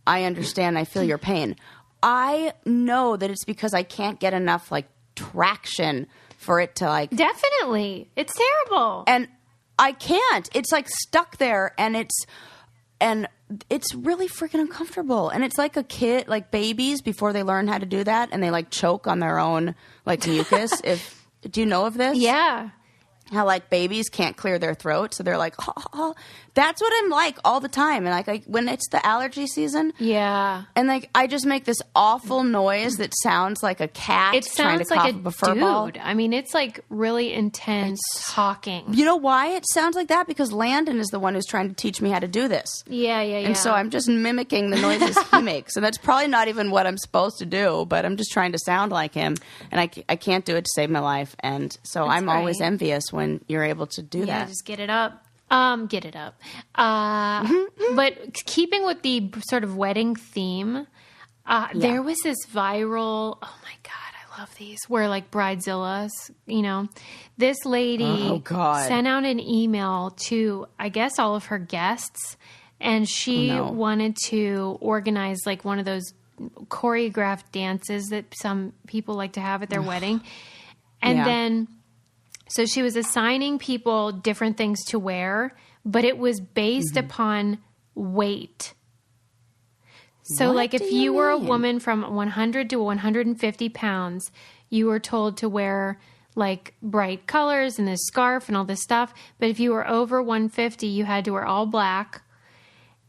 I understand, I feel your pain. I know that it's because I can't get enough, like, traction for it to, like... Definitely. It's terrible. And I can't. It's, like, stuck there, and it's really freaking uncomfortable. And it's like a kid, like babies, before they learn how to do that, and they, like, choke on their own, like, mucus. Do you know of this? Yeah. How, like, babies can't clear their throat, so they're like, oh. That's what I'm like all the time. And, like, when it's the allergy season. Yeah. And, like, I just make this awful noise that sounds like a cat trying to cough up a fur ball. I mean, it's, like, really intense talking. You know why it sounds like that? Because Landon is the one who's trying to teach me how to do this. Yeah. And so I'm just mimicking the noises he makes. And that's probably not even what I'm supposed to do, but I'm just trying to sound like him. And I can't do it to save my life. And so I'm always envious when you're able to do that. Yeah, just get it up. Get it up. But keeping with the sort of wedding theme, there was this viral, oh my God, I love these. Where like bridezillas, you know, this lady God. sent out an email to, I guess, all of her guests, and she wanted to organize like one of those choreographed dances that some people like to have at their wedding. And then, so she was assigning people different things to wear, but it was based upon weight. So What like do if you you were a mean? woman from 100 to 150 pounds, you were told to wear like bright colors and this scarf and all this stuff. But if you were over 150, you had to wear all black.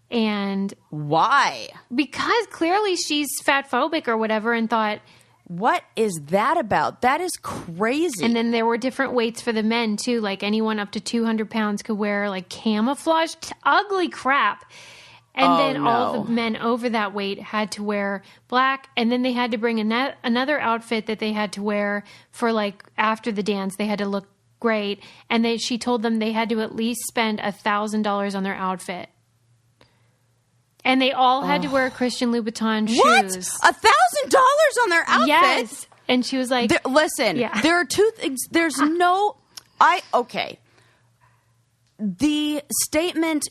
And Why? because clearly she's fat phobic or whatever and thought, What is that about? That is crazy. and then there were different weights for the men too. Like anyone up to 200 pounds could wear like camouflage, ugly crap. And then all the men over that weight had to wear black. And then they had to bring another outfit that they had to wear for like after the dance. They had to look great. And she told them they had to at least spend $1,000 on their outfit. And they all had to wear Christian Louboutin shoes. What? $1,000 on their outfit? Yes. And she was like, Listen, Yeah. there are two things. There's okay. The statement,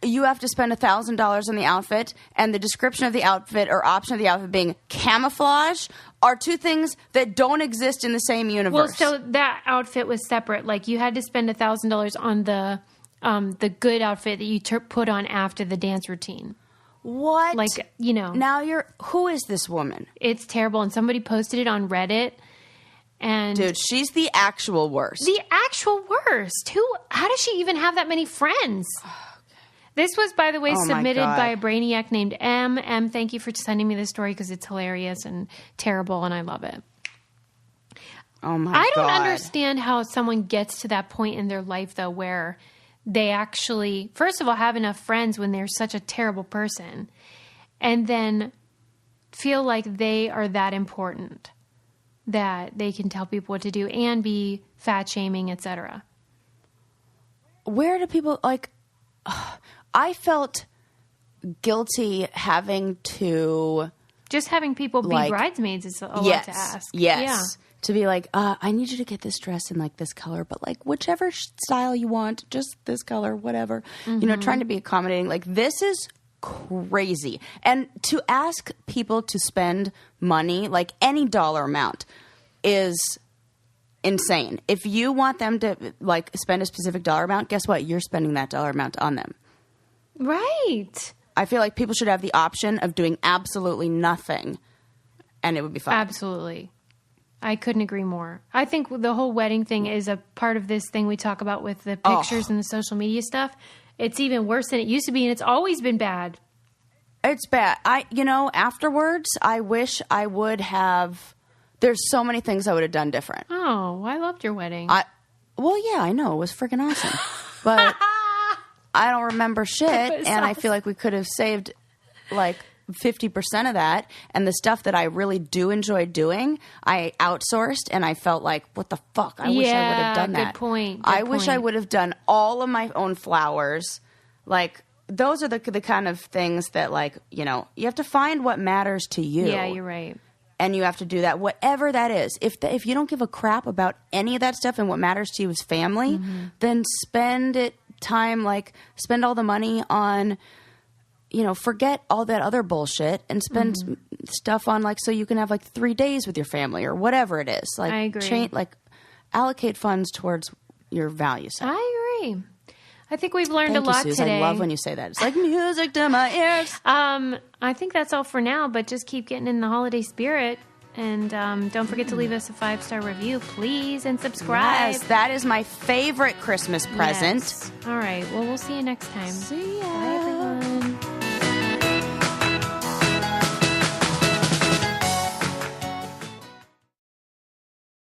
you have to spend $1,000 on the outfit, and the description of the outfit or option of the outfit being camouflage are two things that don't exist in the same universe. well, so that outfit was separate. Like you had to spend $1,000 on the good outfit that you put on after the dance routine. What? Like, you know, Now who is this woman? it's terrible. And somebody posted it on Reddit. And Dude, she's the actual worst. the actual worst. How does she even have that many friends? This was, by the way, my submitted God. by a brainiac named M. M, thank you for sending me this story because it's hilarious and terrible, and I love it. Oh my I God. don't understand how someone gets to that point in their life, though, where they actually, first of all, have enough friends when they're such a terrible person, and then feel like they are that important that they can tell people what to do and be fat shaming, etc. Where do people I felt guilty having to Just having people be Like- bridesmaids is a lot yes, to ask. yes, Yeah. to be like, I need you to get this dress in like this color, but like whichever style you want, just this color, whatever. You know, trying to be accommodating. Like this is crazy, and to ask people to spend money, like any dollar amount, is insane. If you want them to like spend a specific dollar amount, guess what? You're spending that dollar amount on them. Right. I feel like people should have the option of doing absolutely nothing, and it would be fine. Absolutely. I couldn't agree more. I think the whole wedding thing is a part of this thing we talk about with the pictures and the social media stuff. It's even worse than it used to be, and it's always been bad. It's bad. Afterwards, I wish I would have. There's so many things I would have done different. Oh, I loved your wedding. Well, yeah, I know. It was freaking awesome. But I don't remember shit, was and I feel like we could have saved like 50% of that. And the stuff that I really do enjoy doing, I outsourced, and I felt like, what the fuck? I wish I would have done that. Good point. I wish I would have done all of my own flowers. Like, those are the kind of things that, like, you know, you have to find what matters to you. Yeah, you're right. And you have to do that, whatever that is. If you don't give a crap about any of that stuff and what matters to you is family, then spend all the money on, you know, forget all that other bullshit and spend stuff on, like, so you can have like 3 days with your family or whatever it is. Like, I agree. Allocate funds towards your values. I agree. I think we've learned Thank a lot you, Suze. today. I love when you say that. It's like music to my ears. I think that's all for now, but just keep getting in the holiday spirit. And don't forget to leave us a 5-star review, please, and subscribe. Yes, that is my favorite Christmas present. Yes. All right. Well, we'll see you next time. See ya. Bye.